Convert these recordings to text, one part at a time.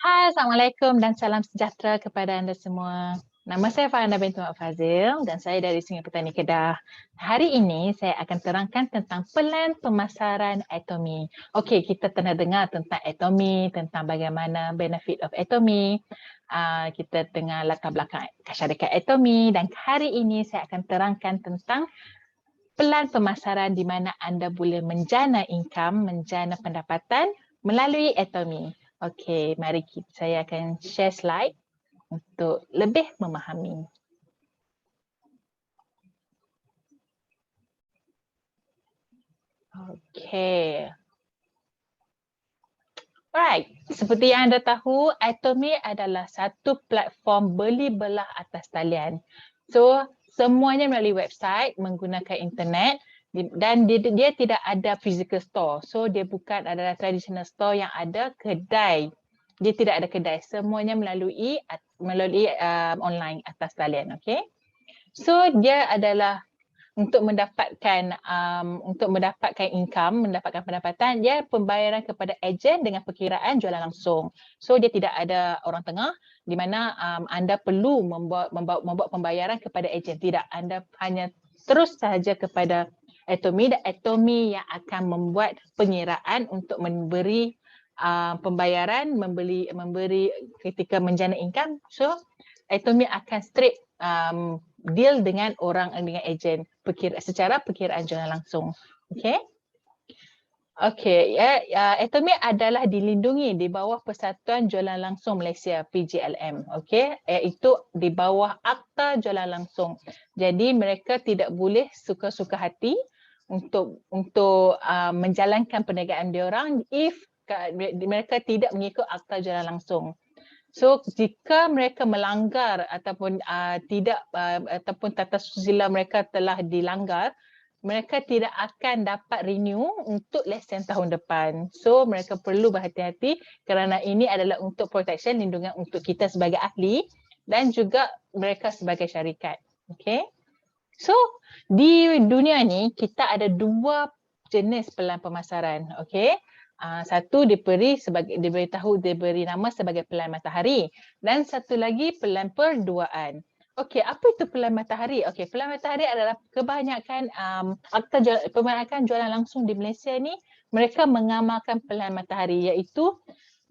Hai, Assalamualaikum dan salam sejahtera kepada anda semua. Nama saya Farhana binti Mak Fazil dan saya dari Sungai Petani Kedah. Hari ini saya akan terangkan tentang pelan pemasaran Atomy. Okey, kita pernah dengar tentang Atomy, tentang bagaimana benefit of Atomy. Kita dengar latar belakang syarikat Atomy dan hari ini saya akan terangkan tentang pelan pemasaran di mana anda boleh menjana income, menjana pendapatan melalui Atomy. Okey, mari saya akan share slide untuk lebih memahami. Okey. Alright, seperti yang anda tahu, Atomy adalah satu platform beli belah atas talian. So, semuanya melalui website menggunakan internet dan dia tidak ada physical store. So, dia bukan adalah traditional store yang ada kedai. Dia tidak ada kedai. Semuanya melalui online atas talian, okey? So, dia adalah untuk mendapatkan income, mendapatkan pendapatan, dia pembayaran kepada ejen dengan perkiraan jualan langsung. So dia tidak ada orang tengah di mana anda perlu membuat pembayaran kepada ejen. Tidak, anda hanya terus sahaja kepada Atomy dan Atomy yang akan membuat pengiraan untuk memberi pembayaran, memberi ketika menjana income. So Atomy akan straight deal dengan ejen secara perkiraan jualan langsung. Okey. Okey, Atomy adalah dilindungi di bawah Persatuan Jualan Langsung Malaysia PJLM. Okey, iaitu di bawah Akta Jualan Langsung. Jadi mereka tidak boleh suka-suka hati untuk menjalankan perniagaan diorang if mereka tidak mengikut Akta Jualan Langsung. So jika mereka melanggar ataupun ataupun tata susila mereka telah dilanggar, mereka tidak akan dapat renew untuk lesen tahun depan. So mereka perlu berhati-hati kerana ini adalah untuk protection, lindungan untuk kita sebagai ahli dan juga mereka sebagai syarikat. Okay. So di dunia ni kita ada dua jenis pelan pemasaran. Okay. Satu diberi nama sebagai pelan matahari dan satu lagi pelan perduaan. Okey, apa itu pelan matahari? Okey, pelan matahari adalah kebanyakan pembankan jualan langsung di Malaysia ni mereka mengamalkan pelan matahari iaitu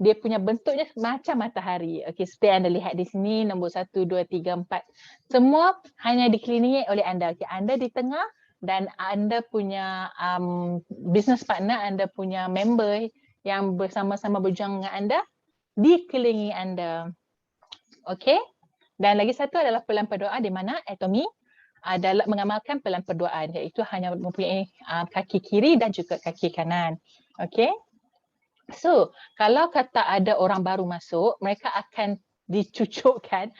dia punya bentuknya macam matahari. Okey, seperti anda lihat di sini nombor 1, 2, 3, 4. Semua hanya dikelilingi oleh anda. Okey, anda di tengah dan anda punya business partner, anda punya member yang bersama-sama berjuang dengan anda dikelilingi anda. Okey. Dan lagi satu adalah pelan perdoa di mana Atomy adalah mengamalkan pelan perdoaan iaitu hanya mempunyai kaki kiri dan juga kaki kanan. Okey. So, kalau kata ada orang baru masuk, mereka akan dicucukkan,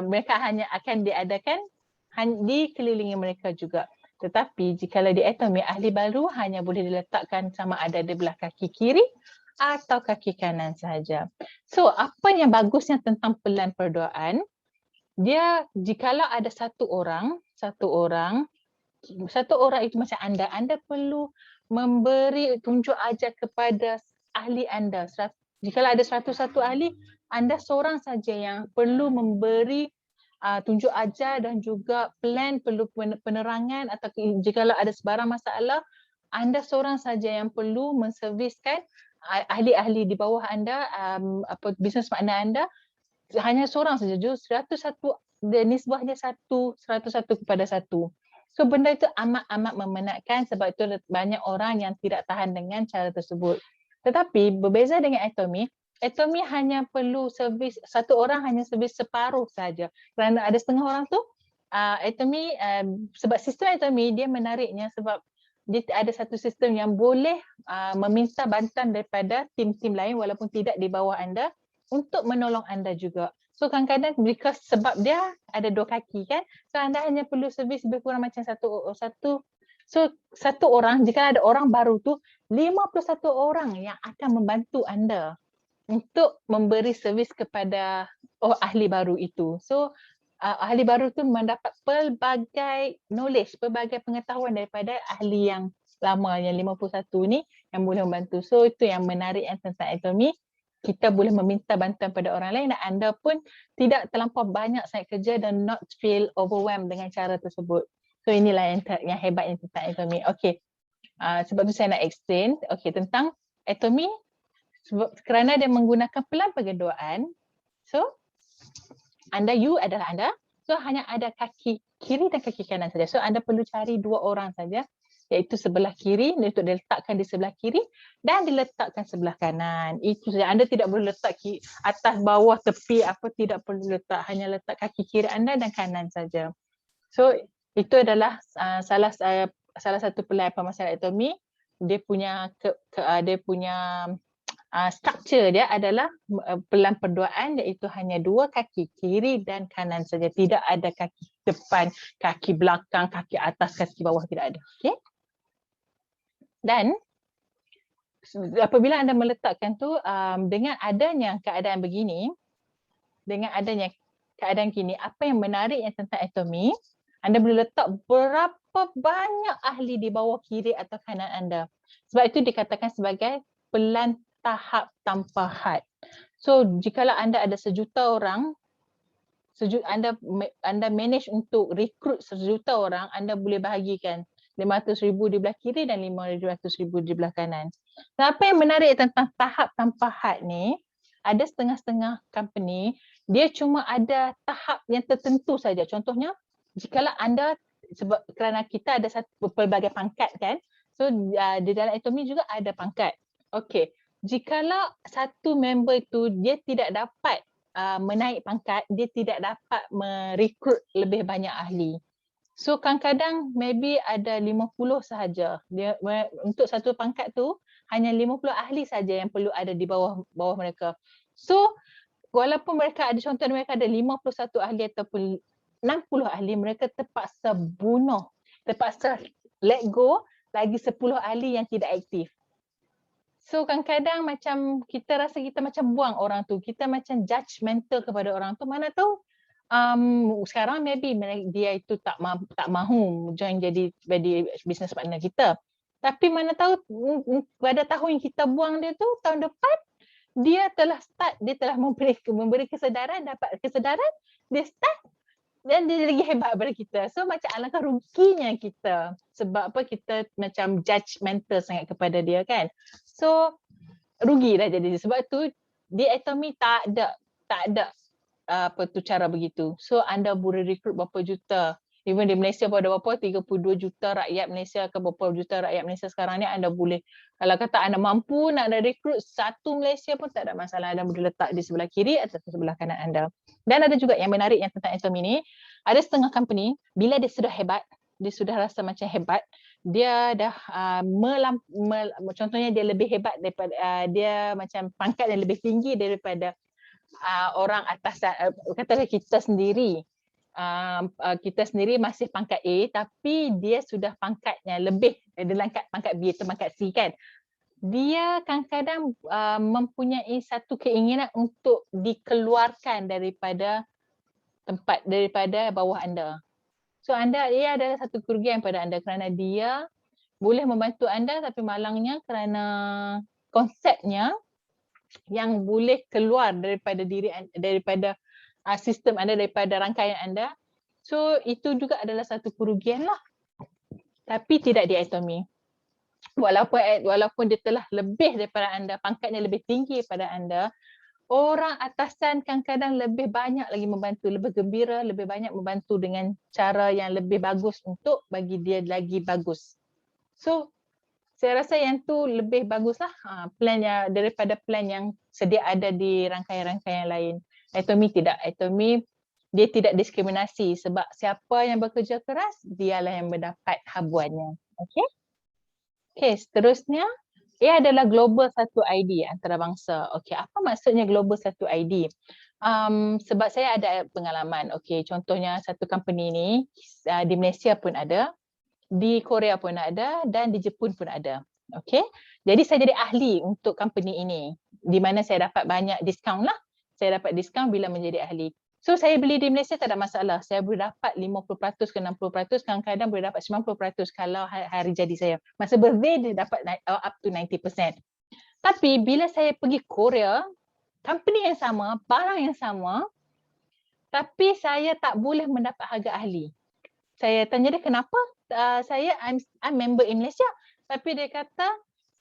mereka hanya akan diadakan dikelilingi mereka juga. Tetapi jikalau di Atomy, ahli baru hanya boleh diletakkan sama ada di belah kaki kiri atau kaki kanan sahaja. So, apa yang bagusnya tentang pelan perdoaan? Dia jikalau ada satu orang itu macam anda perlu memberi tunjuk ajar kepada ahli anda. Jikalau ada 101 ahli, anda seorang saja yang perlu memberi tunjuk ajar dan juga plan, perlu penerangan atau jikalau ada sebarang masalah, anda seorang saja yang perlu menserviskan ahli-ahli di bawah anda, business partner anda, hanya seorang saja. 101 nisbahnya 101 kepada 1. So benda itu amat memenatkan sebab itu banyak orang yang tidak tahan dengan cara tersebut. Tetapi berbeza dengan Atomy, Atomy hanya perlu servis, satu orang hanya servis separuh saja. Kerana ada setengah orang tu, Atomy, sebab sistem Atomy dia menariknya sebab dia ada satu sistem yang boleh meminta bantuan daripada tim-tim lain walaupun tidak di bawah anda untuk menolong anda juga. So kadang-kadang sebab dia ada dua kaki kan, so anda hanya perlu servis lebih kurang macam satu orang, jika ada orang baru tu 51 orang yang akan membantu anda untuk memberi servis kepada ahli baru itu. So ahli baru tu mendapat pelbagai knowledge, pelbagai pengetahuan daripada ahli yang lama yang 51 ni yang boleh membantu. So itu yang menarik tentang Atomy. kita boleh meminta bantuan pada orang lain dan anda pun tidak terlampau banyak sangat kerja dan not feel overwhelmed dengan cara tersebut. So inilah yang hebatnya tentang Atomy. Okay, sebab tu saya nak explain tentang Atomy kerana dia menggunakan pelan pengeduaan. So you adalah anda. So hanya ada kaki kiri dan kaki kanan saja. So anda perlu cari 2 orang saja, iaitu sebelah kiri untuk diletakkan di sebelah kiri dan diletakkan sebelah kanan. Itu saja. Anda tidak boleh letak atas, bawah, tepi, apa tidak perlu letak. Hanya letak kaki kiri anda dan kanan saja. So itu adalah salah satu pelai pemasaran Atomy. Dia punya structure dia adalah pelan perduaan, iaitu hanya 2 kaki kiri dan kanan saja. Tidak ada kaki depan, kaki belakang, kaki atas, kaki bawah, tidak ada. Okay? Dan apabila anda meletakkan tu dengan adanya keadaan begini, apa yang menariknya tentang Atomy, anda boleh letak berapa banyak ahli di bawah kiri atau kanan anda. Sebab itu dikatakan sebagai pelan tahap tanpa had. So jikalau anda ada 1 juta orang, anda manage untuk rekrut 1 juta orang, anda boleh bahagikan 500,000 di belah kiri dan 500,000 di belah kanan. Dan apa yang menarik tentang tahap tanpa had ni, ada setengah-setengah company, dia cuma ada tahap yang tertentu saja. Contohnya, jikalau anda, kerana kita ada pelbagai pangkat kan, so di dalam Atomy juga ada pangkat. Okey, jikalau satu member itu dia tidak dapat menaik pangkat, dia tidak dapat merekrut lebih banyak ahli. So kadang-kadang maybe ada 50 sahaja. Dia untuk satu pangkat tu hanya 50 ahli saja yang perlu ada di bawah mereka. So walaupun mereka ada, contoh mereka ada 51 ahli ataupun 60 ahli, mereka terpaksa let go lagi 10 ahli yang tidak aktif. So kadang-kadang macam kita rasa kita macam buang orang tu, kita macam judgemental kepada orang tu. Mana tahu sekarang maybe dia itu tak mahu join jadi business partner kita. Tapi mana tahu pada tahun yang kita buang dia tu, tahun depan dia telah memberi kesedaran, dapat kesedaran, dia start dan dia lagi hebat daripada kita. So macam alangkah ruginya kita. Sebab apa, kita macam judgemental sangat kepada dia kan. So rugi dah jadi. Sebab tu di Atomy tak ada cara begitu. So anda boleh rekrut berapa juta. Even di Malaysia pun ada berapa, 32 juta rakyat Malaysia ke berapa juta rakyat Malaysia sekarang ni, anda boleh, kalau kata anda mampu nak ada rekrut satu Malaysia pun tak ada masalah, anda boleh letak di sebelah kiri atau sebelah kanan anda. Dan ada juga yang menarik yang tentang Atomy ni, ada setengah company bila dia sudah hebat, dia sudah rasa macam hebat, dia dah contohnya dia lebih hebat daripada dia macam pangkat yang lebih tinggi daripada orang atas, katalah kita sendiri. Kita sendiri masih pangkat A, tapi dia sudah pangkatnya lebih dalam pangkat B atau pangkat C kan. Dia kadang-kadang mempunyai satu keinginan untuk dikeluarkan daripada bawah anda. So ia adalah satu kerugian pada anda kerana dia boleh membantu anda, tapi malangnya kerana konsepnya yang boleh keluar daripada sistem anda, daripada rangkaian anda. So itu juga adalah satu kerugian lah. Tapi tidak di Atomy. Walaupun dia telah lebih daripada anda, pangkatnya lebih tinggi daripada anda, orang atasan kadang-kadang lebih banyak lagi membantu, lebih gembira, lebih banyak membantu dengan cara yang lebih bagus untuk bagi dia lagi bagus. So saya rasa yang tu lebih baguslah plannya daripada plan yang sedia ada di rangkaian-rangkaian lain. Atomy tidak. Atomy dia tidak diskriminasi sebab siapa yang bekerja keras, dialah yang mendapat habuannya. Okey? Okey, seterusnya ia adalah global satu ID antarabangsa. Okey, apa maksudnya global satu ID? Sebab saya ada pengalaman. Okey, contohnya satu company ni di Malaysia pun ada, di Korea pun ada dan di Jepun pun ada. Okey. Jadi saya jadi ahli untuk company ini, di mana saya dapat banyak diskaun lah. Saya dapat diskaun bila menjadi ahli. So saya beli di Malaysia tak ada masalah. Saya boleh dapat 50% ke 60%, kadang-kadang boleh dapat 90% kalau hari jadi saya. Masa birthday dia dapat up to 90%. Tapi bila saya pergi Korea, company yang sama, barang yang sama, tapi saya tak boleh mendapat harga ahli. Saya tanya dia kenapa? I'm member in Malaysia, tapi dia kata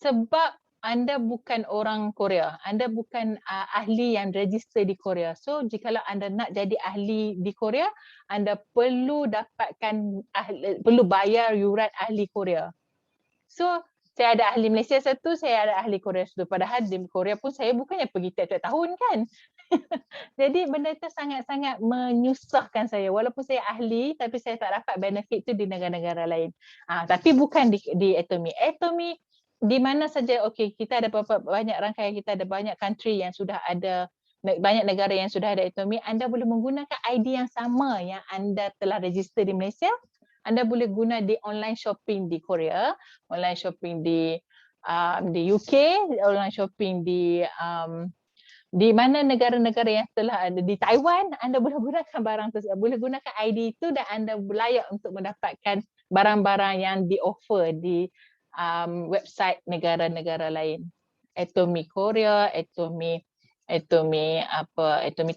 sebab anda bukan orang Korea, anda bukan ahli yang register di Korea. So jikalau anda nak jadi ahli di Korea, anda perlu perlu bayar yuran ahli Korea. So saya ada ahli Malaysia satu, saya ada ahli Korea satu. Padahal di Korea pun saya bukannya pergi tiap-tiap tahun kan. Jadi benda itu sangat-sangat menyusahkan saya. Walaupun saya ahli, tapi saya tak dapat benefit tu di negara-negara lain. Tapi bukan di Atomy. Atomy di mana saja, okey, kita ada banyak rangkaian, kita ada banyak country yang sudah ada, banyak negara yang sudah ada Atomy. Anda boleh menggunakan ID yang sama yang anda telah register di Malaysia. Anda boleh guna di online shopping di Korea, online shopping di UK, online shopping di mana negara-negara yang telah ada di Taiwan, anda boleh gunakan barang tersebut, boleh gunakan ID itu dan anda layak untuk mendapatkan barang-barang yang di-offer di website negara-negara lain. Atomy Korea, Atomy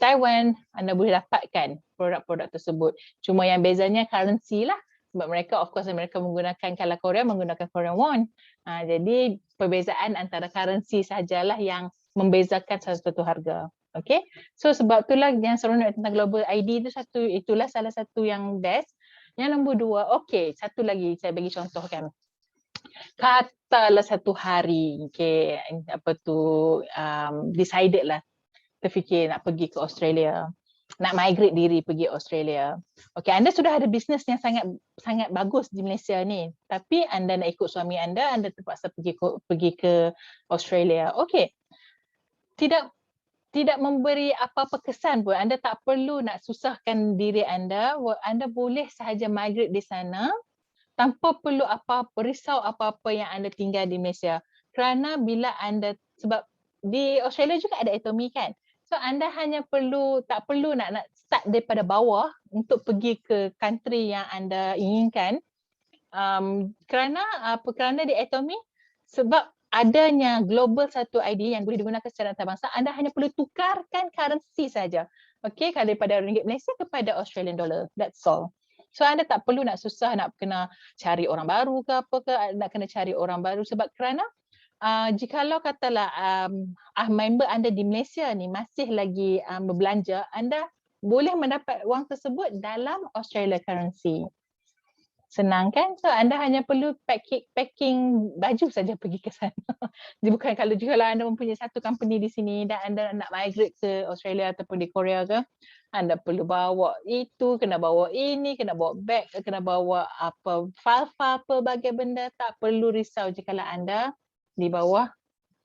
Taiwan, anda boleh dapatkan produk-produk tersebut. Cuma yang bezanya currency lah. Sebab mereka, of course, mereka menggunakan, kalau Korea menggunakan Korean won. Jadi perbezaan antara currency sajalah yang membezakan satu harga. Okay, so sebab itulah yang seronok tentang Global ID itu itulah salah satu yang best. Yang nombor dua, okay, satu lagi saya bagi contohkan. Katalah satu hari, okay, decided lah, terfikir nak pergi ke Australia, nak migrate diri pergi Australia. Okay, anda sudah ada bisnes yang sangat bagus di Malaysia ni, tapi anda nak ikut suami anda terpaksa pergi ke Australia. Okay, tidak memberi apa-apa kesan pun. Anda tak perlu nak susahkan diri anda. Anda boleh sahaja migrate di sana tanpa perlu risau apa-apa yang anda tinggal di Malaysia. Kerana bila anda, sebab di Australia juga ada Atomy kan. So anda hanya tak perlu nak start daripada bawah untuk pergi ke country yang anda inginkan. Kerana di Atomy, sebab adanya global satu ID yang boleh digunakan secara antarabangsa, anda hanya perlu tukarkan currency saja. Okay, daripada ringgit Malaysia kepada Australian dollar. That's all. So anda tak perlu nak susah nak kena cari orang baru ke apa ke, nak kena cari orang baru sebab kerana jikalau katalah member anda di Malaysia ni masih lagi berbelanja, anda boleh mendapat wang tersebut dalam Australia currency. Senang kan? So anda hanya perlu packing baju saja pergi ke sana. Bukan kalau anda mempunyai satu company di sini dan anda nak migrate ke Australia ataupun di Korea ke, anda perlu bawa itu, kena bawa ini, kena bawa bag, kena bawa file-file pelbagai benda. Tak perlu risau jika anda di bawah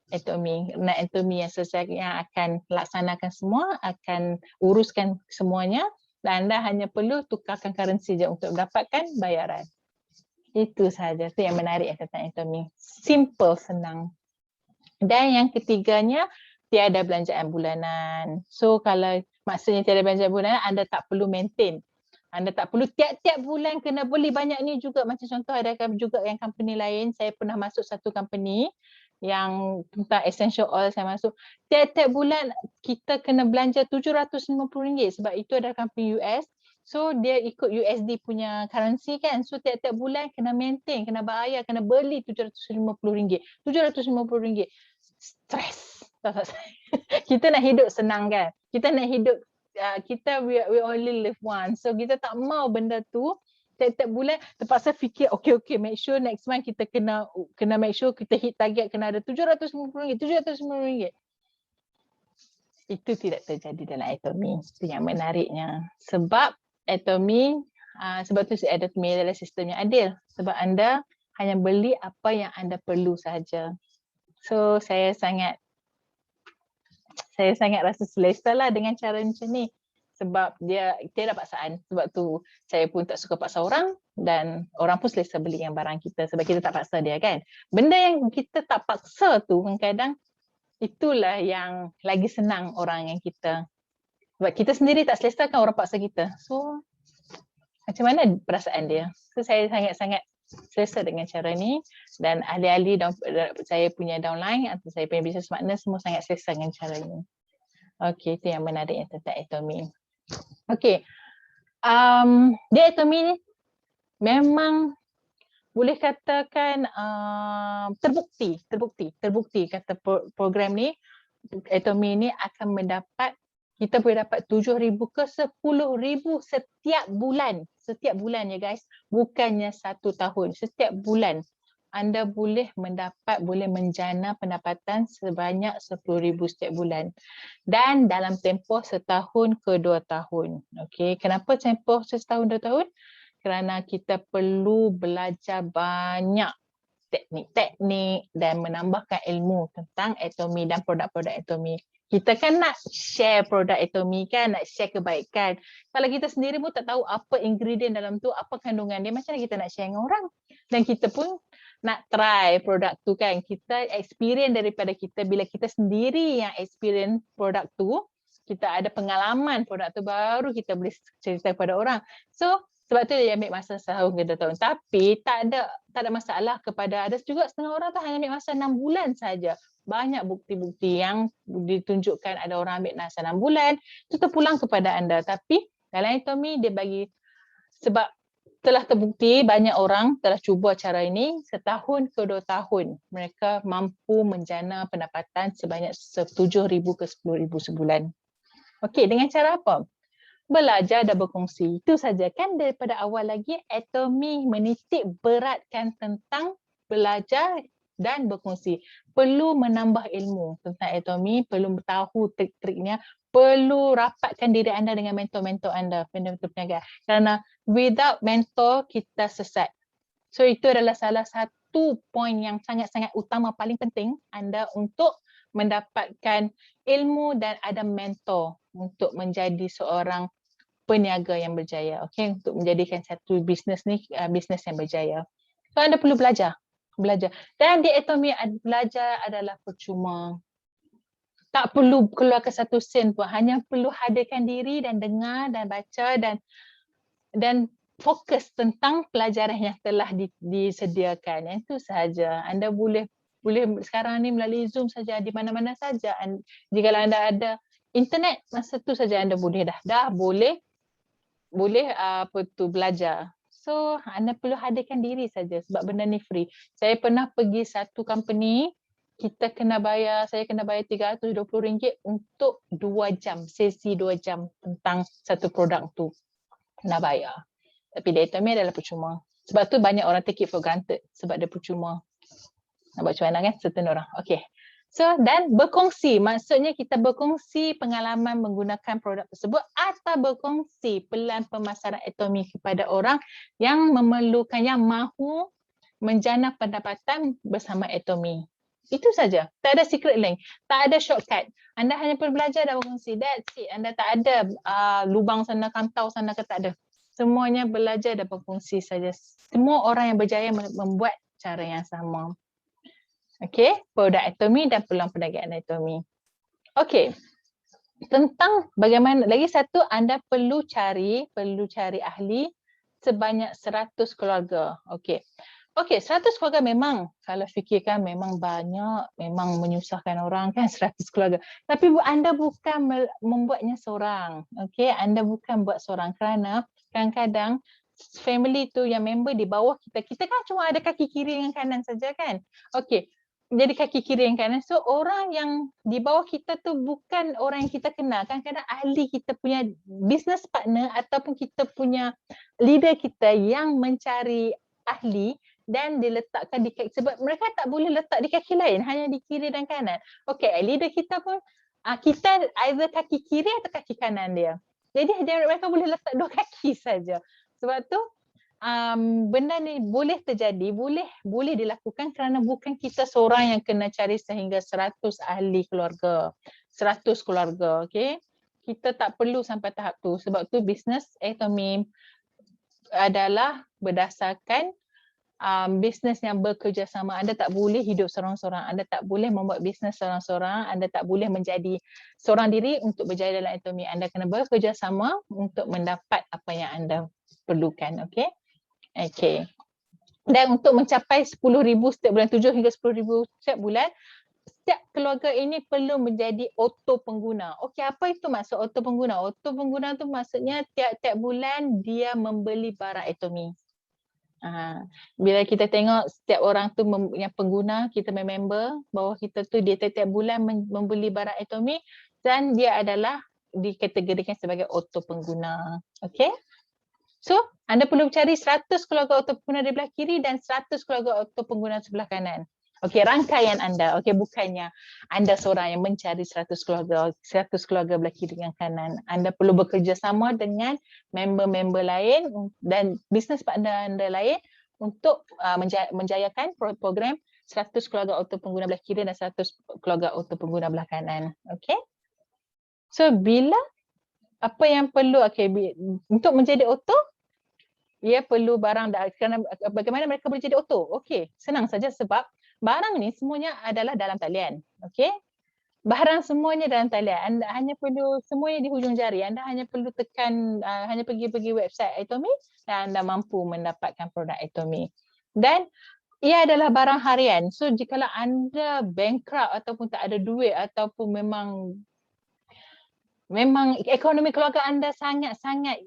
Atomy. Atomy yang akan laksanakan semua, akan uruskan semuanya. Dan anda hanya perlu tukarkan currency je untuk mendapatkan bayaran. Itu sahaja. Itu yang menarik tentang Atomy. Simple, senang. Dan yang ketiganya, tiada belanjaan bulanan. So kalau maksudnya tiada belanjaan bulanan, anda tak perlu maintain. Anda tak perlu tiap-tiap bulan kena beli banyak ni juga. Macam contoh ada juga yang company lain. Saya pernah masuk satu company yang tentang essential oil saya masuk. Tiap-tiap bulan kita kena belanja RM750 sebab itu adalah company US. So dia ikut USD punya currency kan. So tiap-tiap bulan kena maintain, kena bayar, kena beli RM750. RM750. Stres. Kita nak hidup senang kan. Kita nak hidup, we only live once. So kita tak mau benda tu tiap-tiap bulan terpaksa fikir okay, make sure next month kita kena make sure kita hit target kena ada RM750. Itu tidak terjadi dalam Atomy. Itu yang menariknya. Sebab Atomy, sebab tu Atomy adalah sistem yang adil. Sebab anda hanya beli apa yang anda perlu sahaja. So saya sangat rasa selesa lah dengan cara macam ni. Sebab dia tiada paksaan. Sebab tu saya pun tak suka paksa orang dan orang pun selesa beli yang barang kita sebab kita tak paksa dia kan. Benda yang kita tak paksa tu kadang-kadang itulah yang lagi senang orang yang kita. Sebab kita sendiri tak selesa kan orang paksa kita. So macam mana perasaan dia? So saya sangat-sangat selesa dengan cara ni dan ahli-ahli saya punya downline atau saya punya business partner semua sangat selesa dengan cara ni. Okey, itu yang menarik yang tentang Atomy. Okey, dia Atomy ni memang boleh katakan terbukti kata program ni, Atomy ni akan mendapat, kita boleh dapat 7,000 ke 10,000 setiap bulan ya guys, bukannya 1 tahun, setiap bulan anda boleh menjana pendapatan sebanyak 10,000 setiap bulan dan dalam tempoh 1 tahun ke 2 tahun. Okey, kenapa tempoh 1 tahun 2 tahun? Kerana kita perlu belajar banyak teknik-teknik dan menambahkan ilmu tentang Atomy dan produk-produk Atomy. Kita kan nak share produk Atomy kan, nak share kebaikan. Kalau kita sendiri pun tak tahu apa ingredient dalam tu, apa kandungan dia, macam mana kita nak share dengan orang? Dan kita pun nak try produk tu kan. Kita experience daripada kita, bila kita sendiri yang experience produk tu, kita ada pengalaman produk tu, baru kita boleh cerita kepada orang. So, sebab tu dia ambil masa 1 tahun ke 2 tahun. Tapi tak ada masalah kepada, ada juga setengah orang tu hanya ambil masa 6 bulan saja. Banyak bukti-bukti yang ditunjukkan ada orang ambil masa 6 bulan, itu terpulang kepada anda. Tapi dalam Atomy dia bagi, sebab telah terbukti banyak orang telah cuba cara ini, 1 tahun ke 2 tahun mereka mampu menjana pendapatan sebanyak 7,000 ke 10,000 sebulan. Okey, dengan cara apa? Belajar dan berkongsi. Itu saja kan, daripada awal lagi Atomy menitik beratkan tentang belajar dan berkongsi. Perlu menambah ilmu tentang Atomy, perlu tahu trik-triknya, perlu rapatkan diri anda dengan mentor-mentor anda, mentor perniagaan. Kerana without mentor kita sesat. So itu adalah salah satu poin yang sangat-sangat utama, paling penting anda untuk mendapatkan ilmu dan ada mentor untuk menjadi seorang peniaga yang berjaya, okey, untuk menjadikan satu bisnes ni bisnes yang berjaya. So anda perlu belajar. Dan di Atomy belajar adalah percuma. Tak perlu keluarkan 1 sen pun, hanya perlu hadirkan diri dan dengar dan baca dan fokus tentang pelajaran yang telah disediakan. Itu sahaja. Anda boleh sekarang ni melalui Zoom saja, di mana-mana saja. Jika anda ada internet, masa tu saja anda boleh dah boleh belajar. So anda perlu hadirkan diri saja sebab benda ni free. Saya pernah pergi satu company, saya kena bayar RM320 untuk 2 jam, sesi 2 jam tentang satu produk tu. Kena bayar. Tapi data ni adalah percuma. Sebab tu banyak orang take it for granted sebab dia percuma. Nak buat macam mana kan certain orang. Okay. So, dan berkongsi, maksudnya kita berkongsi pengalaman menggunakan produk tersebut atau berkongsi pelan pemasaran Atomy kepada orang yang memerlukan, yang mahu menjana pendapatan bersama Atomy. Itu saja. Tak ada secret link. Tak ada shortcut. Anda hanya perlu belajar dan berkongsi. That's it. Anda tak ada lubang sana, kantau sana ke, tak ada. Semuanya belajar dan berkongsi saja. Semua orang yang berjaya membuat cara yang sama. Okey, produk Atomy dan peluang perniagaan Atomy. Okey. Tentang bagaimana, lagi satu, anda perlu cari ahli sebanyak 100 keluarga. Okey. Okey, 100 keluarga memang kalau fikirkan memang banyak, memang menyusahkan orang kan 100 keluarga. Tapi anda bukan membuatnya seorang. Okey, anda bukan buat seorang kerana kadang-kadang family tu yang member di bawah kita kan cuma ada kaki kiri dan kanan saja kan. Okey. Jadi kaki kiri dan kanan. So orang yang di bawah kita tu bukan orang yang kita kenal. Kadang-kadang ahli kita punya business partner ataupun kita punya leader kita yang mencari ahli dan diletakkan di kaki, sebab mereka tak boleh letak di kaki lain, hanya di kiri dan kanan. Okey, leader kita pun kita either kaki kiri atau kaki kanan dia. Jadi mereka boleh letak 2 kaki saja. Sebab tu benda ni boleh terjadi, boleh dilakukan kerana bukan kita seorang yang kena cari sehingga 100 ahli keluarga, 100 keluarga, okey. Kita tak perlu sampai tahap tu. Sebab tu bisnes Atomy adalah berdasarkan bisnes yang bekerjasama. Anda tak boleh hidup seorang-seorang, anda tak boleh membuat bisnes seorang-seorang, anda tak boleh menjadi seorang diri untuk berjaya dalam Atomy. Anda kena bekerjasama untuk mendapat apa yang anda perlukan, okey. Dan untuk mencapai 10,000 setiap bulan, 7 hingga 10,000 setiap bulan, setiap keluarga ini perlu menjadi auto pengguna. Okey, apa itu maksud auto pengguna? Auto pengguna tu maksudnya tiap-tiap bulan dia membeli barang Atomy. Bila kita tengok setiap orang tu yang pengguna, kita member bawah kita tu dia tiap-tiap bulan membeli barang Atomy dan dia adalah dikategorikan sebagai auto pengguna. Okey? So, anda perlu cari 100 keluarga auto pengguna di belah kiri dan 100 keluarga auto pengguna sebelah kanan. Okey, rangkaian anda. Okey, bukannya anda seorang yang mencari 100 keluarga belah kiri dan kanan. Anda perlu bekerjasama dengan member-member lain dan bisnes partner anda lain untuk menjayakan program 100 keluarga auto pengguna belah kiri dan 100 keluarga auto pengguna belah kanan. Okey? So, apa yang perlu untuk menjadi auto, ia perlu barang kerana bagaimana mereka boleh jadi auto? Okey, senang saja sebab barang ni semuanya adalah dalam talian. Okey? Barang semuanya dalam talian. Anda hanya perlu semuanya di hujung jari. Anda hanya perlu tekan hanya pergi website Atomy dan anda mampu mendapatkan produk Atomy. Dan ia adalah barang harian. So jikalau anda bankrupt ataupun tak ada duit ataupun memang ekonomi keluarga anda sangat-sangat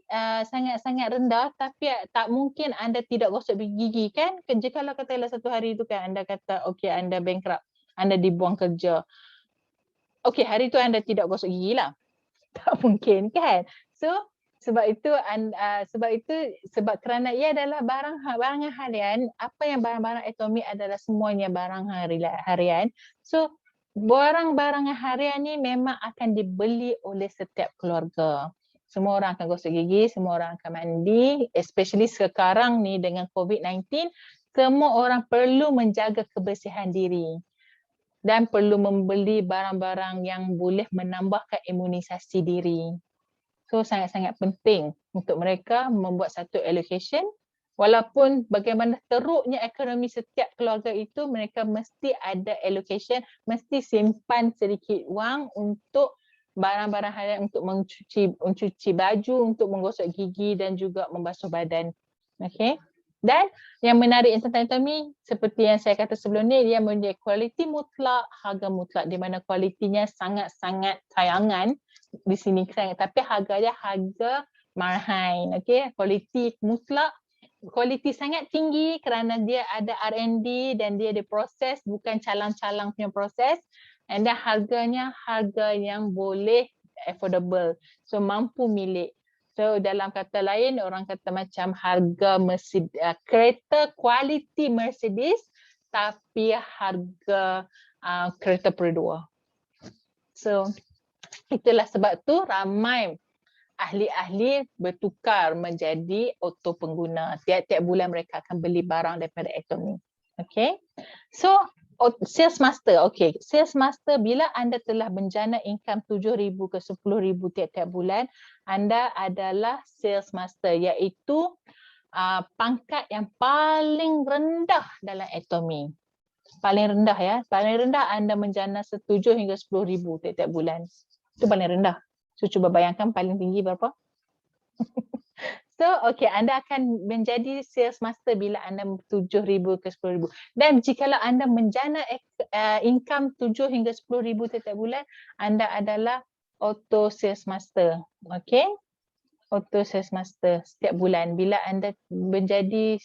rendah, tapi tak mungkin anda tidak gosok gigi kan? Jikalau katalah satu hari itu kan anda kata okey anda bankrupt, anda dibuang kerja. Okey, hari itu anda tidak gosok gigi lah. Tak mungkin kan? So sebab kerana ia adalah barang harian, apa yang barang-barang Atomy adalah semuanya barang harian. So barang-barang harian ni memang akan dibeli oleh setiap keluarga. Semua orang akan gosok gigi, semua orang akan mandi, especially sekarang ni dengan COVID-19, semua orang perlu menjaga kebersihan diri dan perlu membeli barang-barang yang boleh menambahkan imunisasi diri. So sangat-sangat penting untuk mereka membuat satu allocation. Walaupun bagaimana teruknya ekonomi setiap keluarga itu, mereka mesti ada allocation, mesti simpan sedikit wang untuk barang-barang harian, untuk mencuci baju, untuk menggosok gigi dan juga membasuh badan. Okay. Dan yang menarik tentang Atomy, seperti yang saya kata sebelum ni, dia mempunyai kualiti mutlak, harga mutlak, di mana kualitinya sangat-sangat sayangan di sini, tapi harganya harga marhain. Okay. Kualiti mutlak, kualiti sangat tinggi kerana dia ada R&D dan dia diproses, bukan calang-calang punya proses. And then harganya harga yang boleh affordable. So mampu milik. So dalam kata lain, orang kata macam harga kereta kualiti Mercedes tapi harga kereta Perodua. So itulah sebab tu ramai ahli-ahli bertukar menjadi auto pengguna. Tiap-tiap bulan mereka akan beli barang daripada Atomy. Okay. So sales master. Okay. Sales master, bila anda telah menjana income 7,000 ke 10,000 tiap-tiap bulan, anda adalah sales master, iaitu pangkat yang paling rendah dalam Atomy. Paling rendah ya. Paling rendah anda menjana 7 hingga 10,000 tiap-tiap bulan. Itu paling rendah. So cuba bayangkan paling tinggi berapa? So okay, anda akan menjadi sales master bila anda 7,000 ke 10,000. Dan jikalau anda menjana income 7 hingga 10,000 tiap bulan, anda adalah auto sales master. Okay? Auto sales master setiap bulan. Bila anda menjadi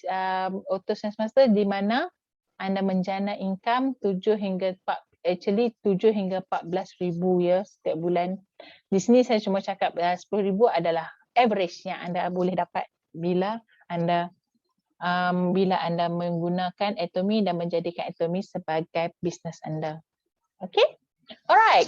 auto sales master, di mana anda menjana income 7 hingga 14,000 ya setiap bulan. Di sini saya cuma cakap 10,000 adalah average yang anda boleh dapat bila anda menggunakan Atomy dan menjadikan Atomy sebagai bisnes anda. Okay? Alright,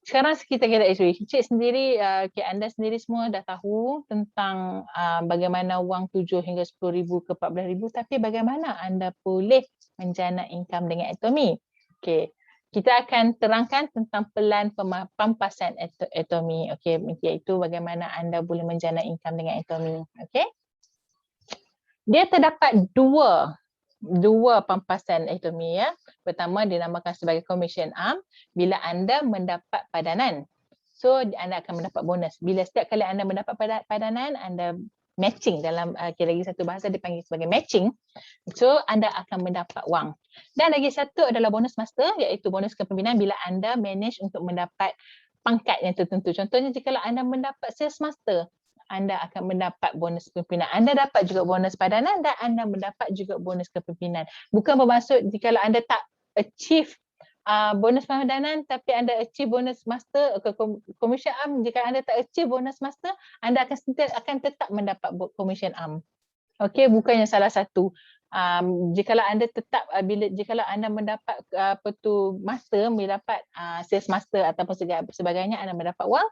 sekarang kita Cik sendiri, anda sendiri semua dah tahu tentang bagaimana wang 7 hingga 10,000 ke 14,000, tapi bagaimana anda boleh menjana income dengan Atomy? Okay. Kita akan terangkan tentang pelan pampasan Atomy. Okay. Iaitu bagaimana anda boleh menjana income dengan Atomy. Okay. Dia terdapat dua pampasan Atomy ya. Pertama dinamakan sebagai commission arm bila anda mendapat padanan. So anda akan mendapat bonus. Bila setiap kali anda mendapat padanan, anda matching dalam lagi satu bahasa dipanggil sebagai matching, so anda akan mendapat wang. Dan lagi satu adalah bonus master, iaitu bonus kepimpinan bila anda manage untuk mendapat pangkat yang tertentu. Contohnya jika anda mendapat sales master, anda akan mendapat bonus kepimpinan. Anda dapat juga bonus padanan dan anda mendapat juga bonus kepimpinan. Bukan bermaksud jika anda tak achieve bonus padanan tapi anda achieve bonus master ke commission arm, jika anda tak achieve bonus master, anda akan tetap mendapat commission arm. Okey, bukannya salah satu. Jikalau anda tetap jikalau anda mendapat master, mendapat sales master ataupun sebagainya, anda mendapat wang,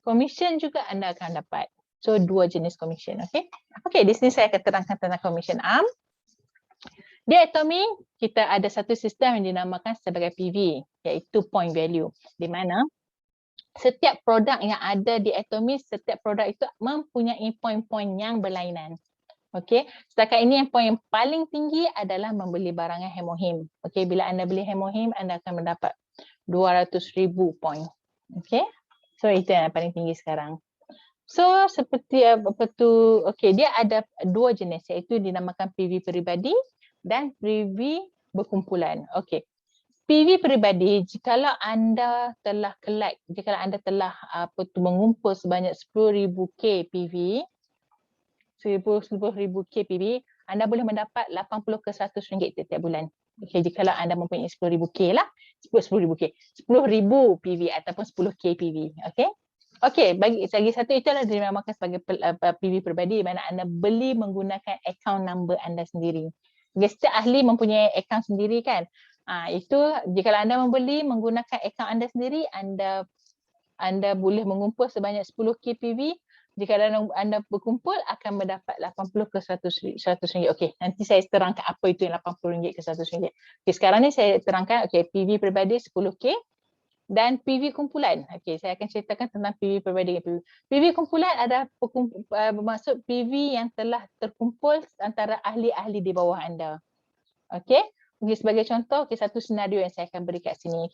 commission juga anda akan dapat. So dua jenis commission, okey. Okey, di sini saya akan terangkan tentang commission arm. Di Atomy, kita ada satu sistem yang dinamakan sebagai PV, iaitu point value, di mana setiap produk yang ada di Atomy, setiap produk itu mempunyai poin-poin yang berlainan. Okey, setakat ini yang poin yang paling tinggi adalah membeli barangan Hemohim. Okey, bila anda beli Hemohim, anda akan mendapat 200,000 poin. Okey, so itu yang paling tinggi sekarang. So seperti okey, dia ada dua jenis, iaitu dinamakan PV peribadi dan PV berkumpulan. Okey, PV peribadi, jikalau anda telah collect, jikalau anda telah mengumpul sebanyak 10,000 K PV, 10,000 K PV, anda boleh mendapat 80 ke 100 ringgit setiap bulan. Okey, jikalau anda mempunyai 10,000 K lah, 10,000 K, 10,000 PV ataupun 10 K PV. Okey. Okey, bagi satu itu adalah dinamakan sebagai PV peribadi, di mana anda beli menggunakan account number anda sendiri. Setiap ahli mempunyai account sendiri kan. Itu jikalau anda membeli menggunakan account anda sendiri, anda boleh mengumpul sebanyak 10 K PV. Jika anda berkumpul akan mendapat 80 ke 100 ringgit. Okey, nanti saya terangkan apa itu yang 80 ringgit ke 100 ringgit. Okey, sekarang ni saya terangkan PV peribadi 10 K dan PV kumpulan. Okey, saya akan ceritakan tentang PV peribadi. PV kumpulan adalah bermaksud PV yang telah terkumpul antara ahli-ahli di bawah anda. Okey, sebagai contoh, satu senario yang saya akan beri kat sini.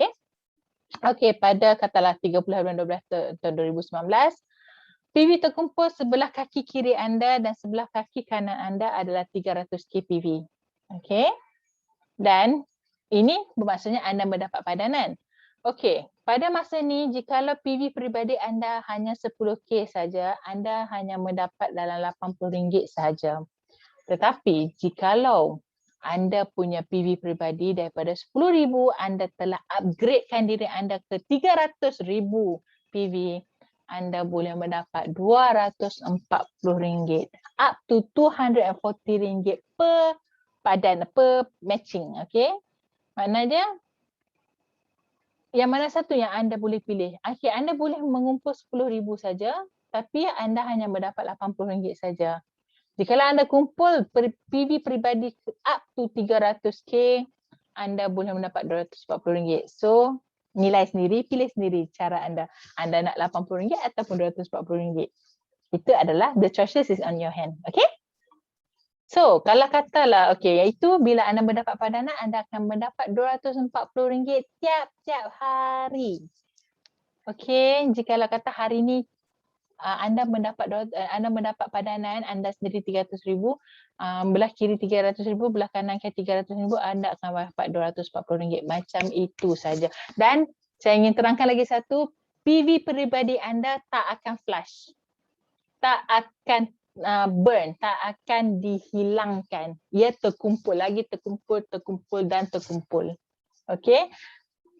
Okey, pada katalah 30 bulan 12 tahun 2019, PV terkumpul sebelah kaki kiri anda dan sebelah kaki kanan anda adalah 300 K PV. Okey. Dan ini bermaksudnya anda mendapat padanan. Okey, pada masa ni jikalau PV peribadi anda hanya 10 K saja, anda hanya mendapat dalam 80 ringgit saja. Tetapi jikalau anda punya PV peribadi daripada 10,000, anda telah upgradekan diri anda ke 300,000 PV, anda boleh mendapat 240 ringgit, up to 240 ringgit per matching. Okey, maknanya yang mana satu yang anda boleh pilih? Okey, anda boleh mengumpul 10,000 saja, tapi anda hanya mendapat 80 ringgit saja. Jikalau anda kumpul PV peribadi up to 300 K, anda boleh mendapat 240 ringgit. So nilai sendiri, pilih sendiri cara anda. Anda nak 80 ringgit ataupun 240 ringgit. Itu adalah the choices is on your hand. Okay? So kalau katalah, iaitu bila anda mendapat padanan, anda akan mendapat 240 ringgit tiap-tiap hari. Okay, jikalau kata hari ni anda mendapat padanan anda sendiri 300,000, belah kiri 300,000, belah kanan 300,000, anda akan dapat 240 ringgit. Macam itu saja. Dan saya ingin terangkan lagi satu, PV peribadi anda tak akan flush, tak akan burn, tak akan dihilangkan. Ia terkumpul lagi, terkumpul dan terkumpul. Okey.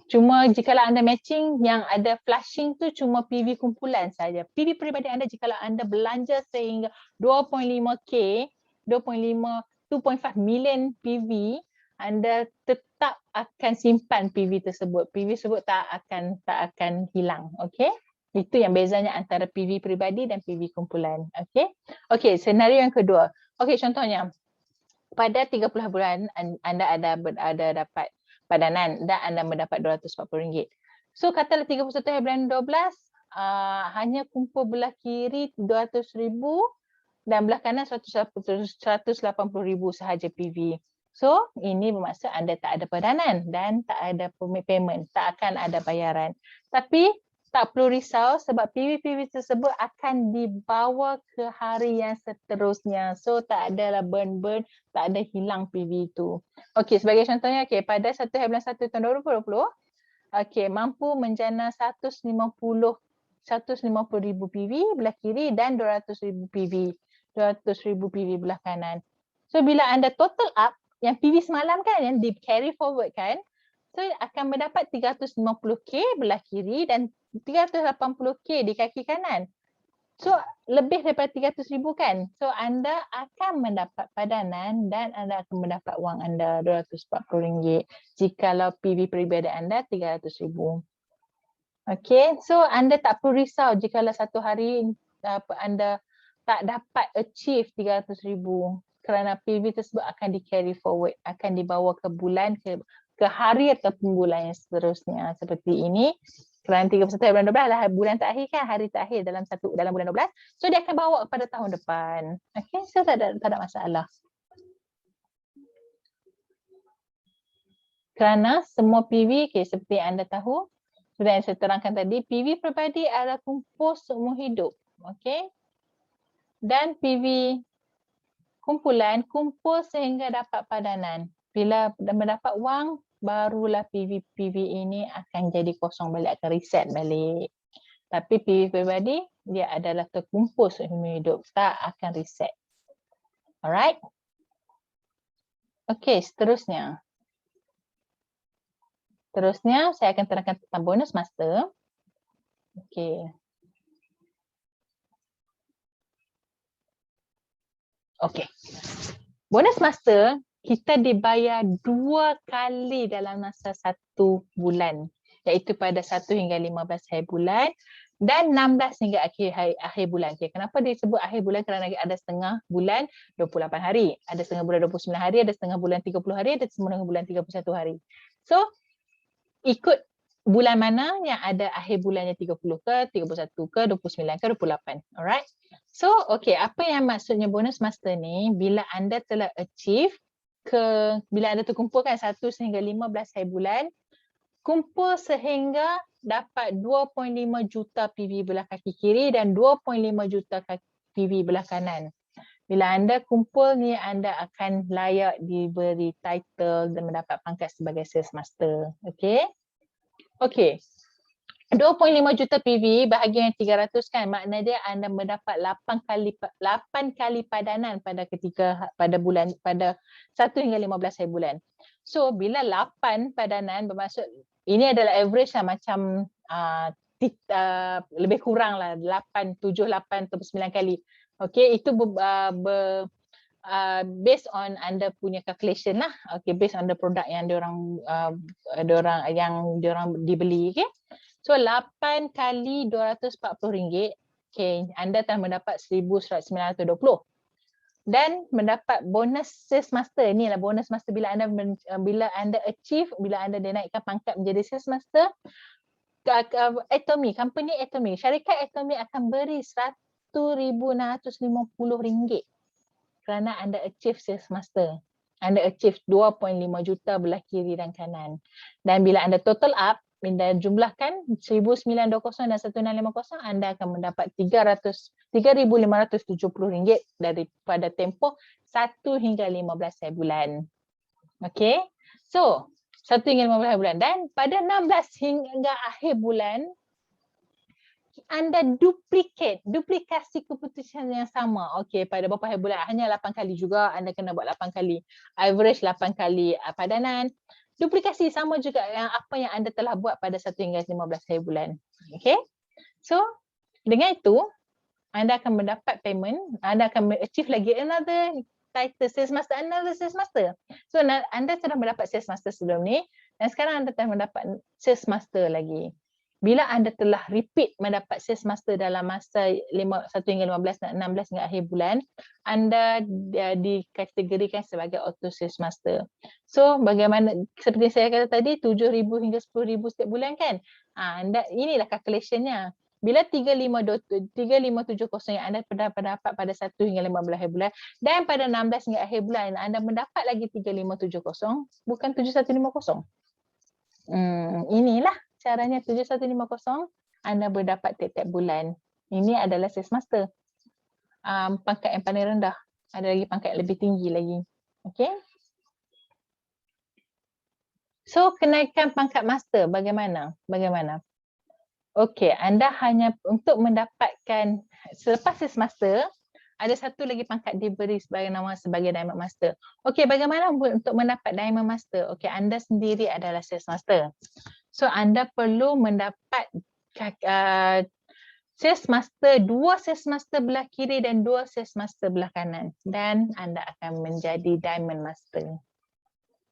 Cuma jikalau anda matching, yang ada flashing tu cuma PV kumpulan saja. PV peribadi anda jikalau anda belanja sehingga 2.5K, 2.5 million PV, anda tetap akan simpan PV tersebut. PV tersebut tak akan hilang. Okey? Itu yang bezanya antara PV peribadi dan PV kumpulan. Okey? Okey, senario yang kedua. Okey, contohnya pada 30 bulan anda ada dapat padanan dan anda mendapat 240 ringgit. So katalah 31 bulan 12, hanya kumpul belah kiri 200,000 dan belah kanan 180,000 sahaja PV. So ini bermaksud anda tak ada padanan dan tak ada payment, tak akan ada bayaran. Tapi tak perlu risau sebab PV-PV tersebut akan dibawa ke hari yang seterusnya. So tak adalah burn-burn, tak ada hilang PV itu. Okey, sebagai contohnya, okey, pada 1 bulan 1 tahun 2020, okey, mampu menjana 150,000 PV belah kiri dan 200,000 PV. 200,000 PV belah kanan. So bila anda total up, yang PV semalam kan yang di carry forward kan, so akan mendapat 350K belah kiri dan 380K di kaki kanan. So lebih daripada 300,000 kan. So anda akan mendapat padanan dan anda akan mendapat wang anda RM240 jikalau PV peribadi anda 300,000. Okay, so anda tak perlu risau jikalau satu hari anda tak dapat achieve 300,000 kerana PV tersebut akan di carry forward, akan dibawa ke bulan, ke hari ataupun bulan yang seterusnya seperti ini. Kerana 31 bulan 12 adalah bulan terakhir kan, hari terakhir dalam bulan 12. So dia akan bawa kepada tahun depan. Okay, so tak ada masalah. Kerana semua PV, okay, seperti anda tahu, seperti yang saya terangkan tadi, PV peribadi adalah kumpul seumur hidup. Okay. Dan PV kumpulan kumpul sehingga dapat padanan. Bila mendapat wang, barulah PV ini akan jadi kosong balik, akan reset balik. Tapi PV peribadi, dia adalah terkumpul seumur hidup, tak akan reset. Alright? Okay, seterusnya. Terusnya, saya akan terangkan tentang bonus master. Okay. Okay. Bonus master, kita dibayar 2 kali dalam masa 1 bulan. Iaitu pada 1 hingga 15 hari bulan dan 16 hingga akhir bulan. Okay. Kenapa disebut akhir bulan? Kerana ada setengah bulan 28 hari. Ada setengah bulan 29 hari, ada setengah bulan 30 hari, ada setengah bulan 31 hari. So, ikut bulan mana yang ada akhir bulannya 30 ke, 31 ke, 29 ke, 28. Alright. So, okay, apa yang maksudnya bonus master ni? Bila anda telah achieve bila anda terkumpulkan 1 sehingga 15 hari bulan, kumpul sehingga dapat 2.5 juta PV belah kaki kiri dan 2.5 juta PV belah kanan. Bila anda kumpul ni, anda akan layak diberi title dan mendapat pangkat sebagai sales master. Okay. Okay. 2.5 juta PV bahagian 300 kan, makna dia anda mendapat 8 kali padanan pada 1 hingga 15 hari bulan. So bila 8 padanan bermaksud ini adalah average lah, macam lebih kurang lah 8, 7, 8 atau 9 kali. Okay, itu based on anda punya calculation lah. Okay, based on the product yang diorang dibeli. Okay. So 8 kali RM240, okay, anda telah mendapat RM1,920 dan mendapat bonus sales master. Inilah bonus master bila anda achieve, bila anda dinaikkan pangkat menjadi sales master. Company Atomy, syarikat Atomy akan beri RM1,650 kerana anda achieve sales master. Anda achieve 2.5 juta belah kiri dan kanan. Dan bila anda total up, bila jumlahkan 1,920 dan 1,650, anda akan mendapat RM3,570 daripada tempoh 1 hingga 15 hari bulan. Okay. So, 1 hingga 15 hari bulan. Dan pada 16 hingga akhir bulan, anda duplikasi keputusan yang sama. Okay, pada beberapa hari bulan, hanya 8 kali juga, anda kena buat 8 kali. Average 8 kali padanan. Duplikasi sama juga yang apa yang anda telah buat pada 1 hingga 15 hari bulan. Okay. So, dengan itu, anda akan mendapat payment, anda akan achieve lagi another title sales master, another sales master. So, anda telah mendapat sales master sebelum ni dan sekarang anda telah mendapat sales master lagi. Bila anda telah repeat mendapat sales master dalam masa 1 hingga 15 dan 16 hingga akhir bulan, anda dikategorikan sebagai auto sales master. So bagaimana, seperti saya kata tadi, 7,000 hingga 10,000 setiap bulan kan? Inilah calculationnya. Bila 3,570 yang anda dapat pada 1 hingga 15 hari bulan dan pada 16 hingga akhir bulan anda mendapat lagi 3,570, bukan 7,150. Inilah caranya 7,150. anda boleh dapat tiap-tiap bulan. Ini adalah sales master. Pangkat yang paling rendah. Ada lagi pangkat lebih tinggi lagi. Okay. So, kenaikan pangkat master bagaimana? Okey, anda hanya untuk mendapatkan selepas sales master, ada satu lagi pangkat diberi sebagai nama sebagai Diamond Master. Okey, bagaimana untuk mendapat Diamond Master? Okey, anda sendiri adalah sales master. So, anda perlu mendapat sales master, 2 sales master belah kiri dan 2 sales master belah kanan. Dan anda akan menjadi Diamond Master.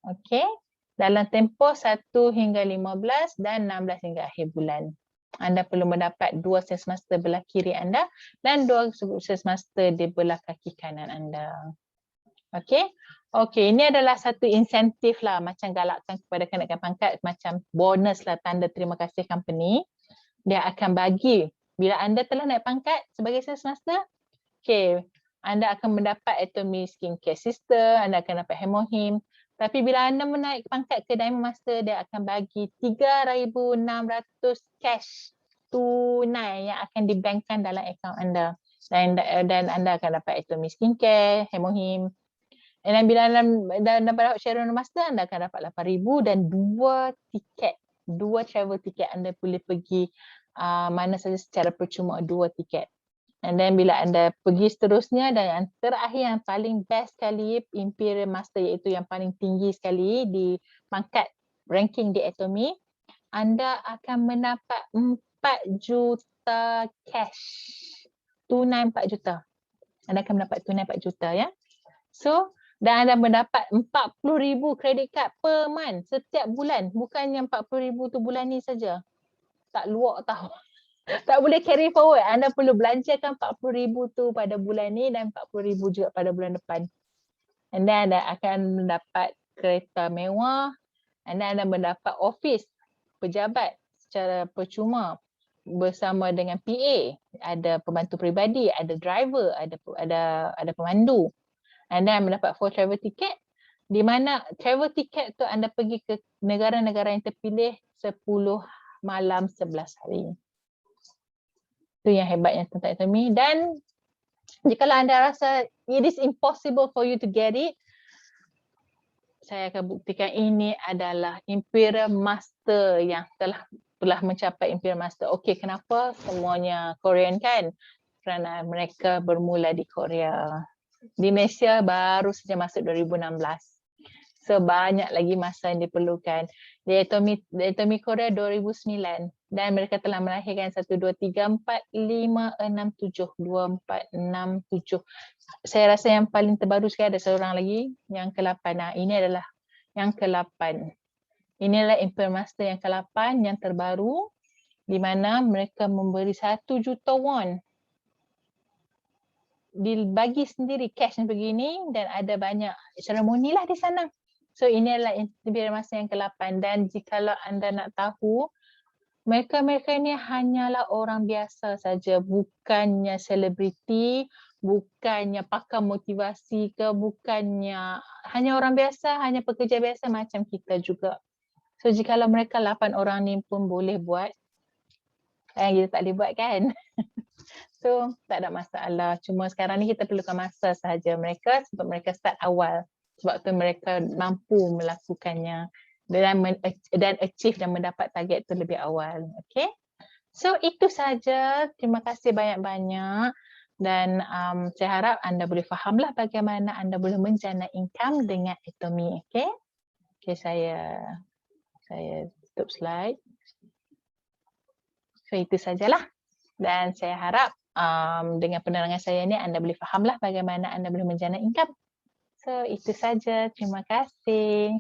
Okey. Dalam tempoh 1 hingga 15 dan 16 hingga akhir bulan. Anda perlu mendapat 2 sales master belah kiri anda dan 2 sales master di belah kaki kanan anda. Okey. Okey, ini adalah satu insentif lah, macam galakkan kepada kenaikan pangkat, macam bonus lah, tanda terima kasih company. Dia akan bagi, bila anda telah naik pangkat sebagai sales master, okey, anda akan mendapat Atomy Skincare Sister, anda akan dapat Hemohim. Tapi bila anda menaik pangkat ke Diamond Master, dia akan bagi 3,600 cash tunai yang akan dibankkan dalam akaun anda. Dan anda akan dapat Atomy Skincare, Hemohim. Dan bila anda dapat Sharon Master, anda akan dapat 8,000 dan 2 tiket. 2 travel tiket, anda boleh pergi mana saja secara percuma, 2 tiket. And then bila anda pergi seterusnya, dan yang terakhir yang paling best sekali, Imperial Master, iaitu yang paling tinggi sekali di pangkat ranking di Atomy, anda akan mendapat 4 juta cash. Tunai 4 juta. Anda akan mendapat tunai 4 juta ya. So, dan anda mendapat 40,000 credit card per month setiap bulan. Bukannya 40,000 tu bulan ni saja. Tak luak tahu. Tak boleh carry forward. Anda perlu belanjakan 40,000 tu pada bulan ni dan 40,000 juga pada bulan depan. And then anda akan mendapat kereta mewah. And then anda mendapat office, pejabat secara percuma bersama dengan PA. Ada pembantu peribadi, ada driver, ada pemandu. And then mendapat 4 travel ticket. Di mana travel ticket tu anda pergi ke negara-negara yang terpilih 10 malam 11 hari. Itu yang hebatnya tentang Atomy. Dan jika anda rasa it is impossible for you to get it, saya akan buktikan ini adalah Imperial Master yang telah mencapai Imperial Master. Okey, kenapa semuanya Korean kan? Kerana mereka bermula di Korea. Di Malaysia baru saja masuk 2016. So banyak lagi masa yang diperlukan. Di Atomy Korea 2009 dan mereka telah melahirkan 1, 2, 3, 4, 5, 6, 7, 2, 4, 6, 7. Saya rasa yang paling terbaru sekali ada seorang lagi yang ke-8. Nah, ini adalah yang ke-8. Inilah Imperial Master yang ke-8 yang terbaru di mana mereka memberi 1 juta won. Dibagi sendiri cash yang begini dan ada banyak seremoni lah di sana. So ini adalah Imperial Master yang ke-8 dan jikalau anda nak tahu, mereka-mereka ini hanyalah orang biasa saja, bukannya selebriti, bukannya pakar motivasi ke, bukannya hanya orang biasa, hanya pekerja biasa macam kita juga. So jikalau mereka 8 orang ni pun boleh buat, kita tak boleh buat kan? So tak ada masalah. Cuma sekarang ni kita perlukan masa sahaja mereka sebab mereka start awal. Sebab tu mereka mampu melakukannya dan achieve dan mendapat target tu lebih awal. Okay. So itu saja. Terima kasih banyak-banyak. Dan saya harap anda boleh fahamlah bagaimana anda boleh menjana income dengan Atomy. Okay. Okay, saya tutup slide. So itu sajalah. Dan saya harap dengan penerangan saya ni anda boleh fahamlah bagaimana anda boleh menjana income. So itu saja. Terima kasih.